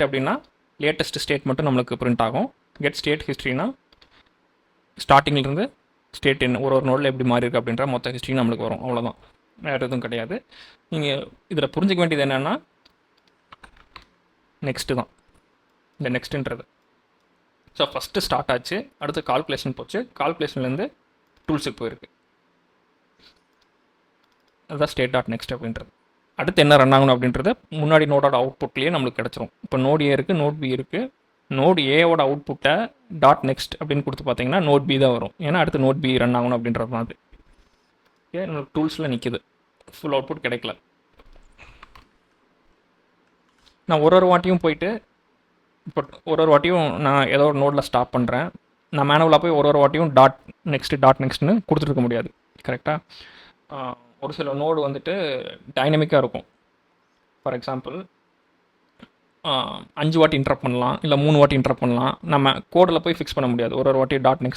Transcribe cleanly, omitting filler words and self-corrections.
அப்படின்னா latest state மட்டும் நம்மளுக்கு பிரிண்ட் ஆகும். கெட் ஸ்டேட் ஹிஸ்ட்ரினா ஸ்டார்டிங்கிலிருந்து ஸ்டேட் என்ன ஒரு நோடில் எப்படி மாறி இருக்குது அப்படின்ற மொத்த ஹிஸ்ட்ரி நம்மளுக்கு வரும். அவ்வளோதான், வேறு எதுவும் கிடையாது. நீங்கள் இதில் புரிஞ்சிக்க வேண்டியது என்னென்னா நெக்ஸ்ட்டு தான், இந்த நெக்ஸ்ட்டுன்றது. ஸோ ஃபஸ்ட்டு ஸ்டார்ட் ஆச்சு, அடுத்து கால்குலேஷன் போச்சு, கால்குலேஷன்லேருந்து டூல்ஸுக்கு போயிருக்கு. அதுதான் ஸ்டேட் டாட் நெக்ஸ்ட் அப்படின்றது. அடுத்து என்ன ரன் ஆகணும் அப்படின்றது முன்னாடி நோடோட அவுட்புட்லேயே நம்மளுக்கு கிடச்சிரும். இப்போ நோட் ஏ இருக்குது, நோட் பி இருக்குது. நோட் ஏவோட அவுட்புட்டை டாட் நெக்ஸ்ட் அப்படின்னு கொடுத்து பார்த்தீங்கன்னா நோட் பி தான் வரும். ஏன்னா அடுத்து நோட் பி ரன் ஆகணும் அப்படின்றது தான் அது. ஓகே, நம்மளுக்கு டூல்ஸில் நிற்கிது, ஃபுல் அவுட்புட் கிடைக்கல. நான் ஒரு வாட்டியும் போயிட்டு இப்போ ஒரு வாட்டியும் நான் ஏதோ ஒரு நோடில் ஸ்டாப் பண்ணுறேன். நான் மேனுவலாக போய் ஒரு வாட்டியும் டாட் நெக்ஸ்ட்னு கொடுத்துருக்க முடியாது. கரெக்டாக ஒரு சில நோடு வந்துட்டு டைனமிக்காக இருக்கும். ஃபார் எக்ஸாம்பிள் 5 வாட்டி இன்டரப்ட் பண்ணலாம், இல்லை 3 வாட்டி இன்டரப்ட் பண்ணலாம். நம்ம கோடில் போய் ஃபிக்ஸ் பண்ண முடியாது ஒரு வாட்டி டாட் நெக்ஸ்ட்